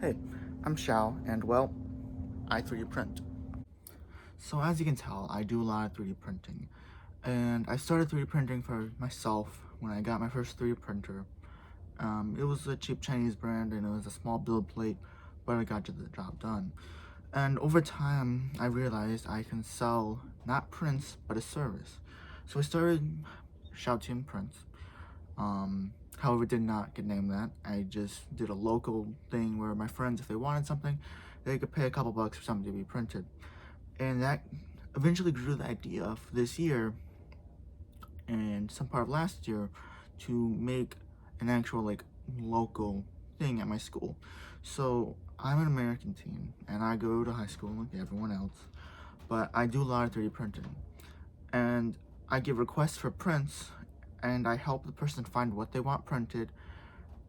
Hey, I'm Xiao, and well, I 3D print. So as you can tell, I do a lot of 3D printing, and I started 3D printing for myself when I got my first 3D printer. It was a cheap Chinese brand, and it was a small build plate, but it got the job done. And over time, I realized I can sell not prints, but a service. So I started Xiaotian Prints. However, did not get named that. I just did a local thing where my friends, if they wanted something, they could pay a couple bucks for something to be printed. And that eventually grew the idea of this year and some part of last year to make an actual local thing at my school. So I'm an American teen and I go to high school like everyone else, but I do a lot of 3D printing. And I give requests for prints and I help the person find what they want printed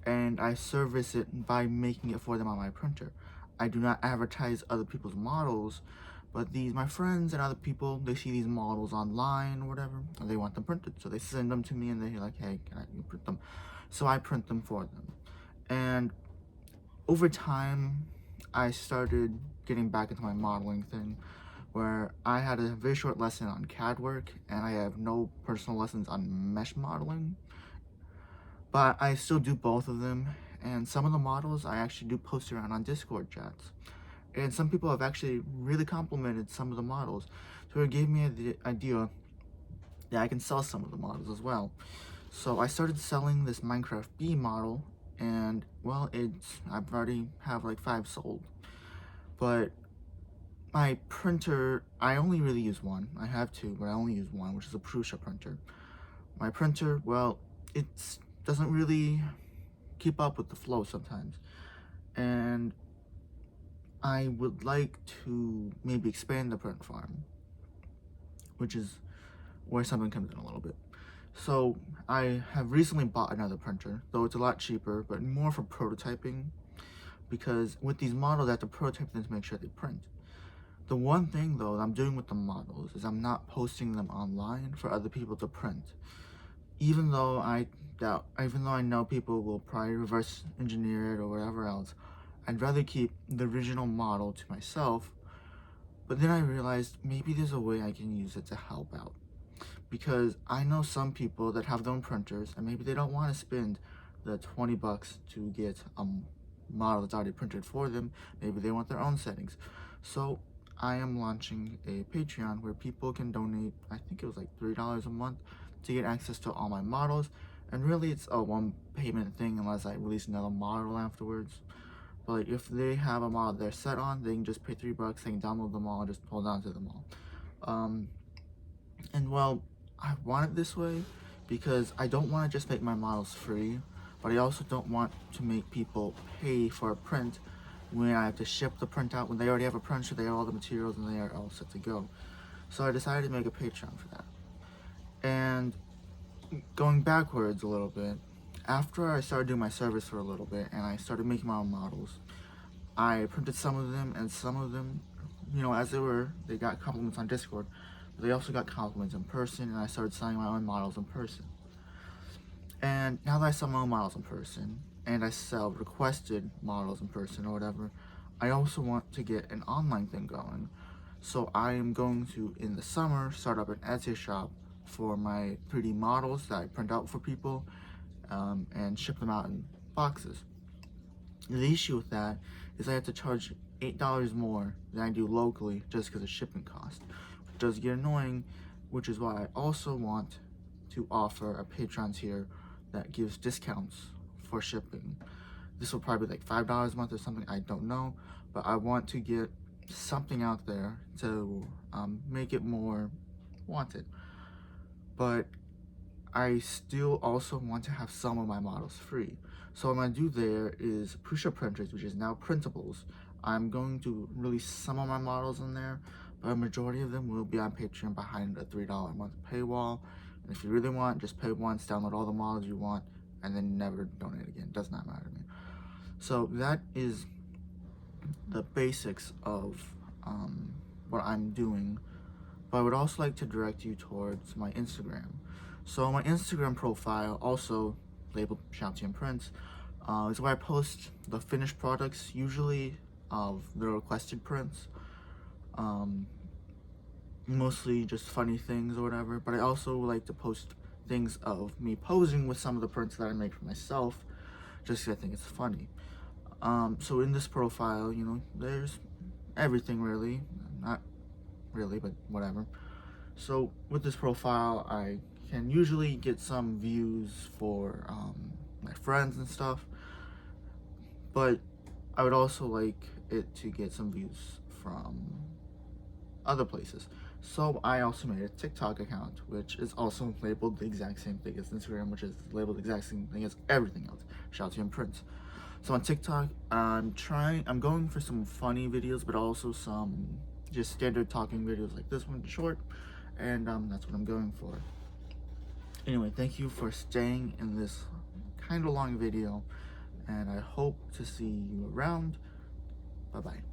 and I service it by making it for them on my printer. I do not advertise other people's models, but my friends and other people, they see these models online or whatever, and they want them printed. So they send them to me and they're like, hey, can I print them? So I print them for them. And over time, I started getting back into my modeling thing where I had a very short lesson on CAD work and I have no personal lessons on mesh modeling, but I still do both of them. And some of the models I actually do post around on Discord chats. And some people have actually really complimented some of the models. So it gave me the idea that I can sell some of the models as well. So I started selling this Minecraft Bee model and well, I've already have like 5 sold. But my printer, I only really use one. I have 2, but I only use one, which is a Prusa printer. My printer, well, it doesn't really keep up with the flow sometimes. And I would like to maybe expand the print farm, which is where something comes in a little bit. So I have recently bought another printer, though it's a lot cheaper, but more for prototyping, because with these models I have to prototype them to make sure they print. The one thing though that I'm doing with the models is I'm not posting them online for other people to print. Even though I know people will probably reverse engineer it or whatever else, I'd rather keep the original model to myself. But then I realized maybe there's a way I can use it to help out. Because I know some people that have their own printers and maybe they don't want to spend the 20 bucks to get a model that's already printed for them. Maybe they want their own settings. So I am launching a Patreon where people can donate, I think it was like $3 a month to get access to all my models. And really it's a one payment thing unless I release another model afterwards. But like, if they have a model they're set on, they can just pay $3, they can download them all and just hold on to them all. And well, I want it this way because I don't want to just make my models free, but I also don't want to make people pay for a print when I have to ship the print out when they already have a printer, they have all the materials and they are all set to go. So I decided to make a Patreon for that. And going backwards a little bit, after I started doing my service for a little bit and I started making my own models, I printed some of them and some of them, as they got compliments on Discord, but they also got compliments in person and I started selling my own models in person. And now that I sell my own models in person and I sell requested models in person or whatever, I also want to get an online thing going. So I am going to, in the summer, start up an Etsy shop for my 3D models that I print out for people and ship them out in boxes. The issue with that is I have to charge $8 more than I do locally just because of shipping cost, which does get annoying, which is why I also want to offer a Patreon tier that gives discounts for shipping. This will probably be like $5 a month or something, I don't know, but I want to get something out there to make it more wanted. But I still also want to have some of my models free. So what I'm going to do there is Prusa printers, which is now printables. I'm going to release some of my models in there, but a majority of them will be on Patreon behind a $3 a month paywall. And if you really want, just pay once, download all the models you want, and then never donate again. It does not matter to me. So that is the basics of what I'm doing. But I would also like to direct you towards my Instagram. So my Instagram profile, also labeled Xiaotian Prints, It's where I post the finished products, usually of the requested prints. Mostly just funny things or whatever, but I also like to post things of me posing with some of the prints that I make for myself, just 'cause I think it's funny. So in this profile, you know, there's everything really, not really, but whatever. So with this profile, I can usually get some views for my friends and stuff, but I would also like it to get some views from other places. So I also made a TikTok account, which is also labeled the exact same thing as Instagram, which is labeled the exact same thing as everything else. Shout out to Imprints. So on TikTok, I'm going for some funny videos, but also some just standard talking videos like this one, short, and that's what I'm going for. Anyway, thank you for staying in this kind of long video, and I hope to see you around. Bye bye.